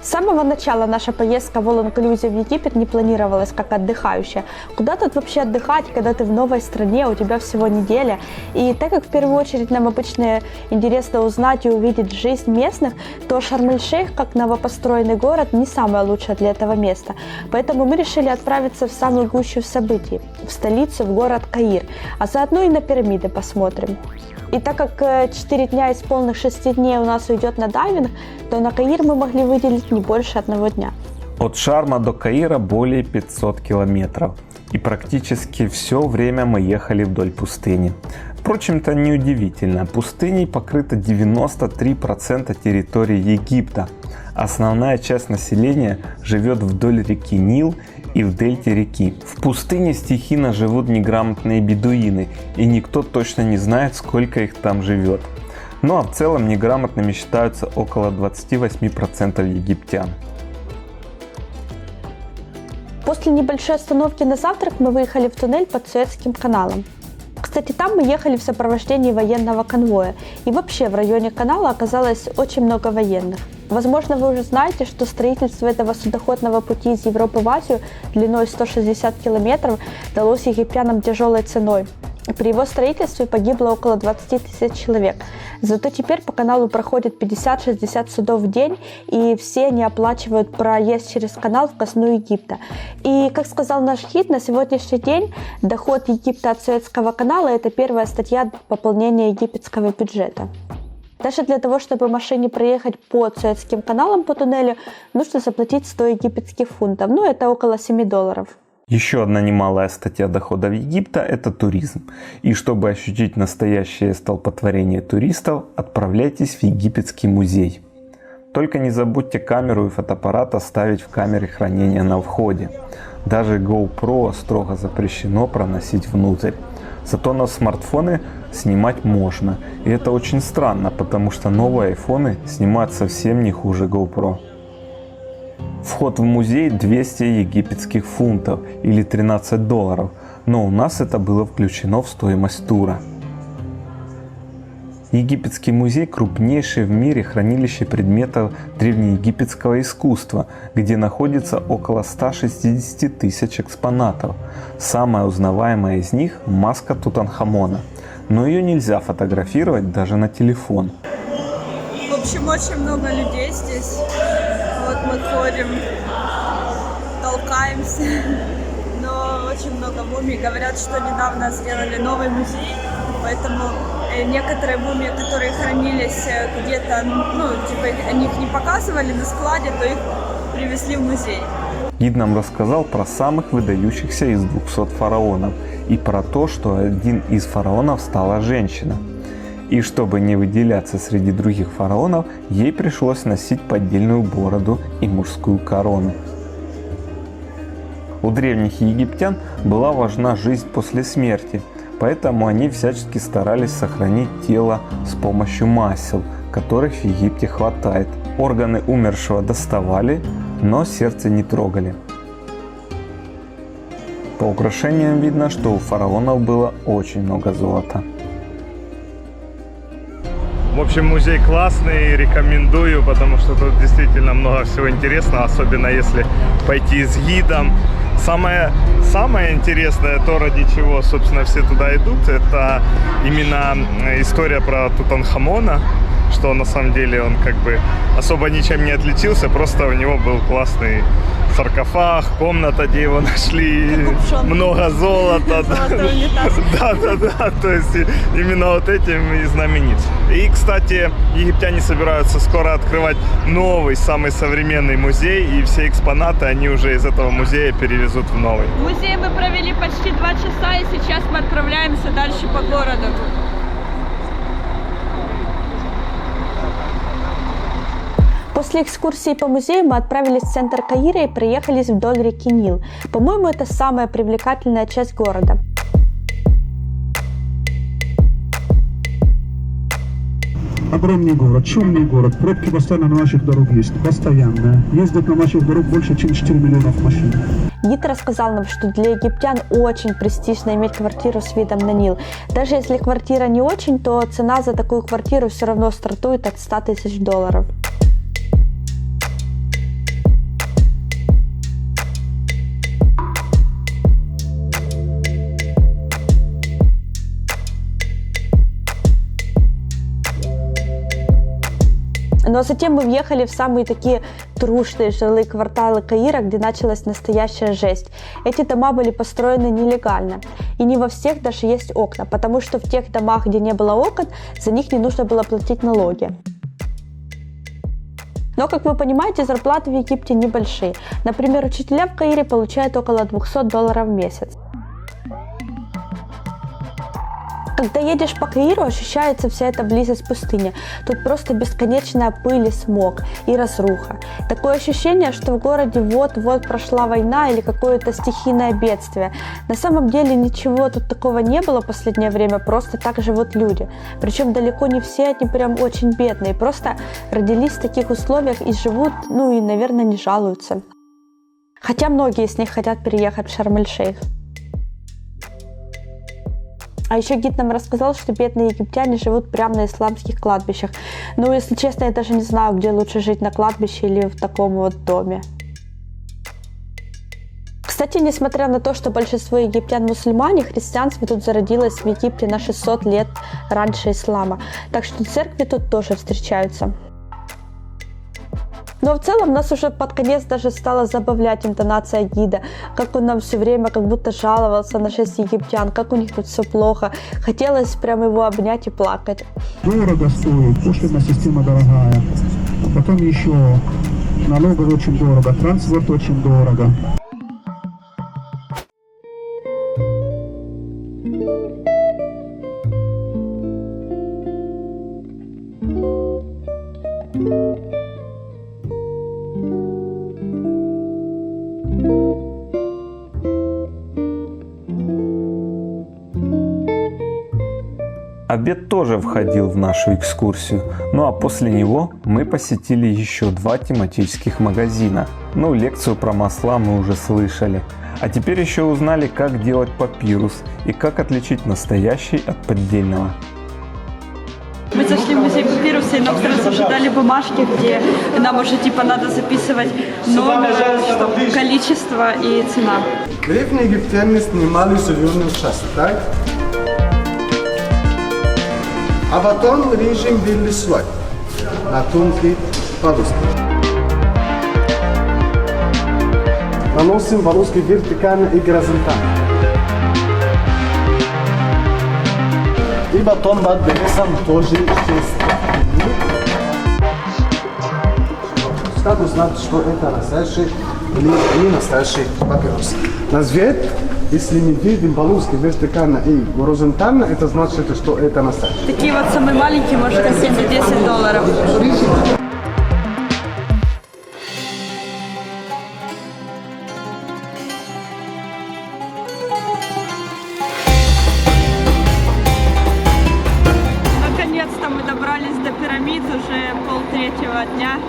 С самого начала наша поездка в All Inclusive в Египет не планировалась как отдыхающая. Куда тут вообще отдыхать, когда ты в новой стране, у тебя всего неделя? И так как в первую очередь нам обычно интересно узнать и увидеть жизнь местных, то Шарм-эль-Шейх, как новопостроенный город, не самое лучшее для этого места. Поэтому мы решили отправиться в самую гущу событий, в столицу, в город Каир, а заодно и на пирамиды посмотрим. И так как 4 дня из полных 6 дней у нас уйдет на дайвинг, то на Каир мы могли выделить не больше 1 дня. От Шарма до Каира более 500 километров. И практически все время мы ехали вдоль пустыни. Впрочем, это неудивительно. Пустыней покрыто 93% территории Египта. Основная часть населения живет вдоль реки Нил и в дельте реки. В пустыне стихийно живут неграмотные бедуины, и никто точно не знает, сколько их там живет. Ну а в целом неграмотными считаются около 28% египтян. После небольшой остановки на завтрак мы выехали в туннель под Суэцким каналом. Кстати, там мы ехали в сопровождении военного конвоя. И вообще в районе канала оказалось очень много военных. Возможно, вы уже знаете, что строительство этого судоходного пути из Европы в Азию длиной 160 километров далось египтянам тяжелой ценой. При его строительстве погибло около 20 тысяч человек. Зато теперь по каналу проходит 50-60 судов в день, и все они оплачивают проезд через канал в казну Египта. И, как сказал наш гид, на сегодняшний день доход Египта от Суэцкого канала – это первая статья пополнения египетского бюджета. Даже для того, чтобы машине проехать по Суэцким каналам по туннелю, нужно заплатить 100 египетских фунтов, ну это около $7. Еще одна немалая статья доходов Египта – это туризм. И чтобы ощутить настоящее столпотворение туристов, отправляйтесь в Египетский музей. Только не забудьте камеру и фотоаппарат оставить в камере хранения на входе. Даже GoPro строго запрещено проносить внутрь. Зато на смартфоны снимать можно. И это очень странно, потому что новые айфоны снимают совсем не хуже GoPro. Вход в музей 200 египетских фунтов или $13, но у нас это было включено в стоимость тура. Египетский музей – крупнейшее в мире хранилище предметов древнеегипетского искусства, где находится около 160 тысяч экспонатов. Самая узнаваемая из них – маска Тутанхамона, но ее нельзя фотографировать даже на телефон. В общем, очень много людей здесь. Вот мы ходим, толкаемся, но очень много мумий. Говорят, что недавно сделали новый музей, поэтому некоторые мумии, которые хранились где-то, они их не показывали на складе, то их привезли в музей. Гид нам рассказал про самых выдающихся из 200 фараонов и про то, что один из фараонов стала женщина. И чтобы не выделяться среди других фараонов, ей пришлось носить поддельную бороду и мужскую корону. У древних египтян была важна жизнь после смерти, поэтому они всячески старались сохранить тело с помощью масел, которых в Египте хватает. Органы умершего доставали, но сердце не трогали. По украшениям видно, что у фараонов было очень много золота. В общем, музей классный, рекомендую, потому что тут действительно много всего интересного, особенно если пойти с гидом. Самое интересное, то, ради чего, собственно, все туда идут, это именно история про Тутанхамона, что на самом деле он как бы особо ничем не отличился, просто у него был классный саркофаг, комната, где его нашли, много золота. Да, то есть именно вот этим и знаменит. И, кстати, египтяне собираются скоро открывать новый, самый современный музей, и все экспонаты они уже из этого музея перевезут в новый. В музее мы провели почти 2 часа, и сейчас мы отправляемся дальше по городу. После экскурсии по музею мы отправились в центр Каира и проехались вдоль реки Нил. По-моему, это самая привлекательная часть города. Огромный город, шумный город, пробки постоянно на наших дорогах есть, постоянно. Ездят на наших дорогах больше, чем 4 миллионов машин. Гид рассказал нам, что для египтян очень престижно иметь квартиру с видом на Нил. Даже если квартира не очень, то цена за такую квартиру все равно стартует от $100 000. Ну а затем мы въехали в самые такие трушные жилые кварталы Каира, где началась настоящая жесть. Эти дома были построены нелегально. И не во всех даже есть окна, потому что в тех домах, где не было окон, за них не нужно было платить налоги. Но, как вы понимаете, зарплаты в Египте небольшие. Например, учителя в Каире получают около $200 в месяц. Когда едешь по Каиру, ощущается вся эта близость пустыни. Тут просто бесконечная пыль и смог, и разруха. Такое ощущение, что в городе вот-вот прошла война или какое-то стихийное бедствие. На самом деле ничего тут такого не было в последнее время, просто так живут люди. Причем далеко не все они прям очень бедные, просто родились в таких условиях и живут, и, наверное, не жалуются. Хотя многие из них хотят переехать в Шарм-эль-Шейх. А еще гид нам рассказал, что бедные египтяне живут прямо на исламских кладбищах. Если честно, я даже не знаю, где лучше жить, на кладбище или в таком вот доме. Кстати, несмотря на то, что большинство египтян мусульмане, христианство тут зародилось в Египте на 600 лет раньше ислама. Так что церкви тут тоже встречаются. Но в целом нас уже под конец даже стала забавлять интонация гида, как он нам все время как будто жаловался на 6 египтян, как у них тут все плохо. Хотелось прям его обнять и плакать. Дорого стоит, пошлинная система дорогая. Потом еще налоги очень дорого, транспорт очень дорого. Обед тоже входил в нашу экскурсию, а после него мы посетили еще 2 тематических магазина. Лекцию про масла мы уже слышали. А теперь еще узнали, как делать папирус и как отличить настоящий от поддельного. Мы зашли в музей папируса, и нам сразу же дали бумажки, где нам уже надо записывать номер, количество и цена. Древние египтяне снимали зеленую часть, так? А потом режем ввели свой на тонкий полоски. Наносим полоски вертикально и горизонтально. И потом подберем тоже 6. Как узнать, что это настоящий или не настоящий папирос? На цвет, если мы видим полоски вертикально и горизонтально, это значит, что это настоящий. Такие вот самые маленькие, может, стоить за $10. Наконец-то мы добрались до пирамид, уже 2:30 дня.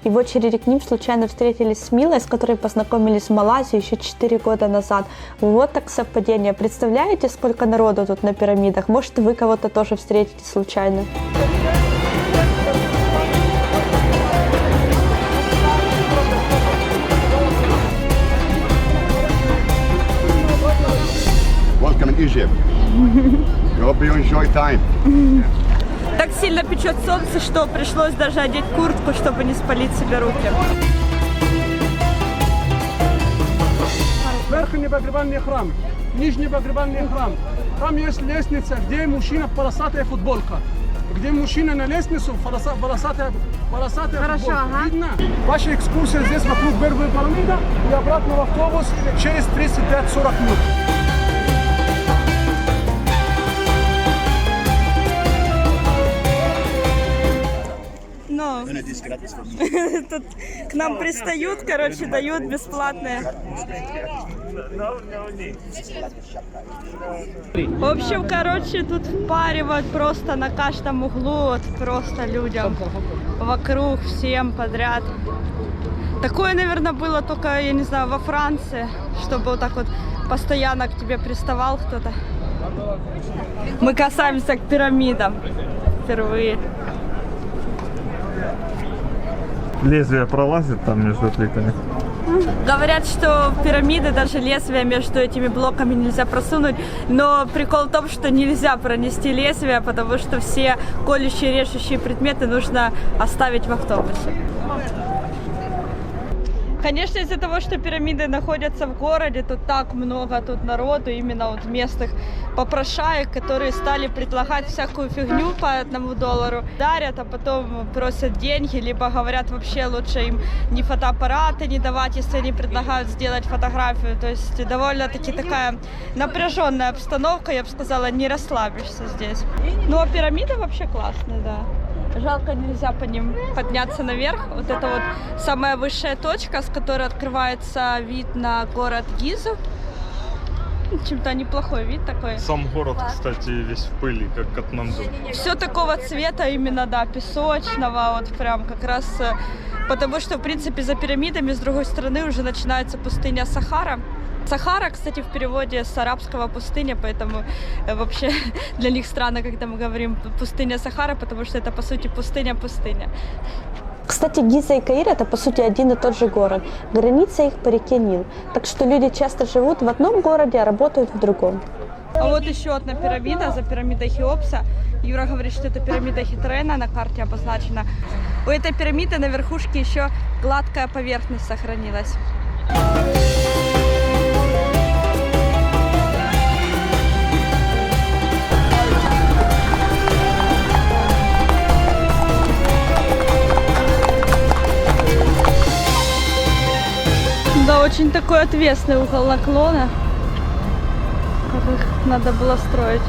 И в очереди к ним случайно встретились с Милой, с которой познакомились в Малайзии еще 4 года назад. Вот так совпадение. Представляете, сколько народу тут на пирамидах? Может, вы кого-то тоже встретите случайно. Welcome in Egypt. You hope you enjoy time. Так сильно печет солнце, что пришлось даже одеть куртку, чтобы не спалить себе руки. Верхний погребальный храм, нижний погребальный храм. Там есть лестница, где мужчина полосатая футболка. Где мужчина на лестницу, полосатая футболка. Видно? Ваша экскурсия здесь вокруг первой пирамиды и обратно в автобус через 35-40 минут. Тут к нам пристают, дают бесплатные. В общем, тут впаривают просто на каждом углу, просто людям вокруг, всем подряд. Такое, наверное, было только, я не знаю, во Франции, чтобы вот так вот постоянно к тебе приставал кто-то. Мы касаемся к пирамидам впервые. Лезвие пролазит там между плитами? Говорят, что пирамиды, даже лезвие между этими блоками нельзя просунуть, но прикол в том, что нельзя пронести лезвие, потому что все колющие, режущие предметы нужно оставить в автобусе. Конечно, из-за того, что пирамиды находятся в городе, тут так много тут народу, именно вот местных попрошаек, которые стали предлагать всякую фигню по $1, дарят, а потом просят деньги, либо говорят вообще лучше им ни фотоаппараты не давать, если они предлагают сделать фотографию. То есть довольно-таки такая напряженная обстановка, я бы сказала, не расслабишься здесь. Ну а пирамиды вообще классные, да. Жалко, нельзя по ним подняться наверх. Вот это вот самая высшая точка, с которой открывается вид на город Гизу. Чем-то неплохой вид такой. Сам город, кстати, весь в пыли, как Катманду. Все такого цвета именно, да, песочного, вот прям как раз, потому что, в принципе, за пирамидами с другой стороны уже начинается пустыня Сахара. Сахара, кстати, в переводе с арабского пустыня, поэтому вообще для них странно, когда мы говорим пустыня Сахара, потому что это, по сути, пустыня-пустыня. Кстати, Гиза и Каир – это, по сути, один и тот же город. Граница их по реке Нил. Так что люди часто живут в одном городе, а работают в другом. А вот еще одна пирамида, за пирамидой Хеопса. Юра говорит, что это пирамида Хитрена, на карте обозначена. У этой пирамиды на верхушке еще гладкая поверхность сохранилась. Да, очень такой отвесный угол наклона, как их надо было строить.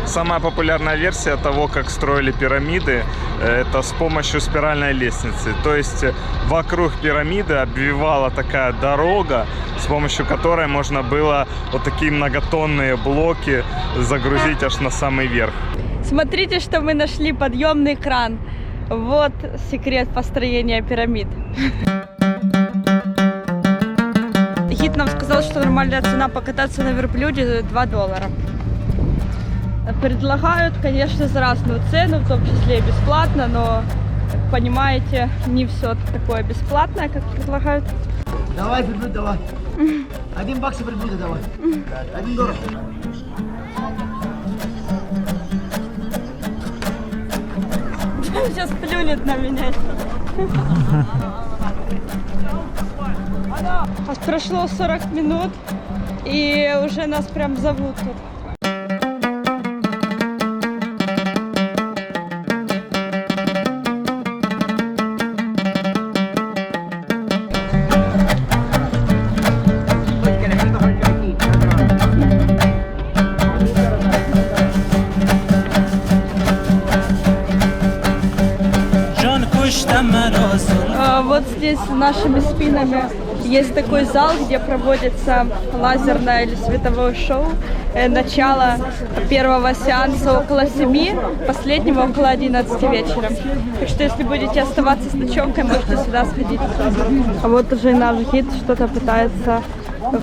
Самая популярная версия того, как строили пирамиды, это с помощью спиральной лестницы. То есть вокруг пирамиды обвивала такая дорога, с помощью которой можно было вот такие многотонные блоки загрузить аж на самый верх. Смотрите, что мы нашли: подъемный кран. Вот секрет построения пирамид. Гид нам сказал, что нормальная цена покататься на верблюде $2. Предлагают, конечно, за разную цену, в том числе и бесплатно, но, как понимаете, не все такое бесплатное, как предлагают. Давай, верблюд, давай. $1 и верблюда давай. $1. Сейчас плюнет на меня. Прошло 40 минут, и уже нас прям зовут тут. Вот здесь за нашими спинами есть такой зал, где проводится лазерное или световое шоу. Начало первого сеанса около 7, последнего около 11 вечера. Так что если будете оставаться с ночевкой, можете сюда сходить. А вот уже и наш гид что-то пытается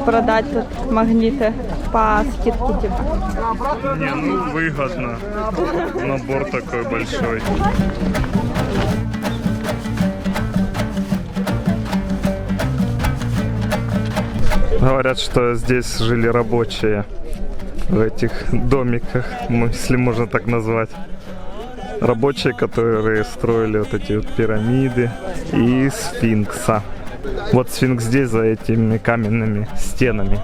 продать тут магниты по скидке типа. Не, ну выгодно. Набор такой большой. Говорят, что здесь жили рабочие в этих домиках, если можно так назвать. Рабочие, которые строили вот эти вот пирамиды и сфинкса. Вот сфинкс здесь, за этими каменными стенами.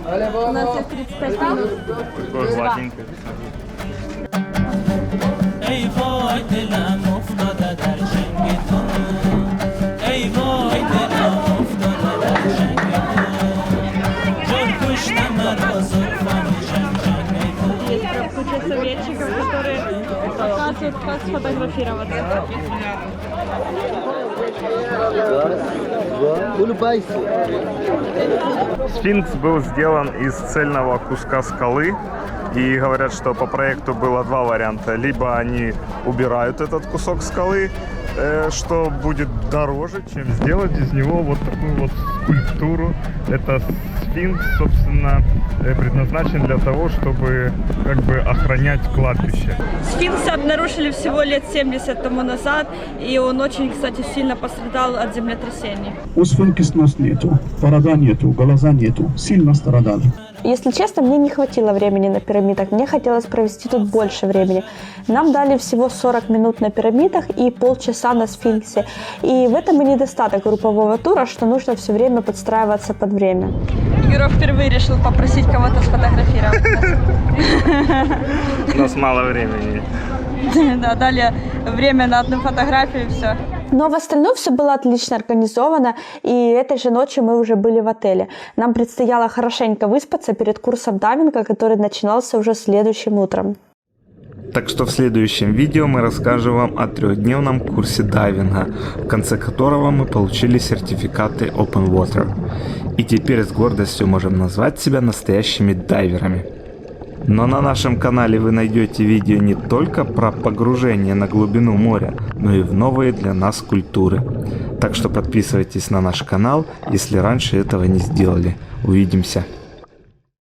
У нас есть 35 минут. Такой гладенький. Есть прям куча советчиков, которые показывают, как сфотографироваться. Сфинкс был сделан из цельного куска скалы. И говорят, что по проекту было два варианта. Либо они убирают этот кусок скалы, что будет дороже, чем сделать из него вот такую вот скульптуру. Это сфинкс, собственно, предназначен для того, чтобы как бы охранять кладбище. Сфинкса обнаружили всего лет 70 тому назад, и он очень, кстати, сильно пострадал от землетрясений. У сфинкс нос нету, борода нету, глаза нету, сильно страдали. Если честно, мне не хватило времени на пирамидах, мне хотелось провести тут больше времени. Нам дали всего 40 минут на пирамидах и полчаса на сфинксе. И в этом и недостаток группового тура, что нужно все время подстраиваться под время. Юра впервые решил попросить кого-то сфотографировать нас. У нас мало времени. Да, дали время на одну фотографию и все. Но в остальном все было отлично организовано, и этой же ночью мы уже были в отеле. Нам предстояло хорошенько выспаться перед курсом дайвинга, который начинался уже следующим утром. Так что в следующем видео мы расскажем вам о 3-дневном курсе дайвинга, в конце которого мы получили сертификаты Open Water. И теперь с гордостью можем назвать себя настоящими дайверами. Но на нашем канале вы найдете видео не только про погружение на глубину моря, но и в новые для нас культуры. Так что подписывайтесь на наш канал, если раньше этого не сделали. Увидимся!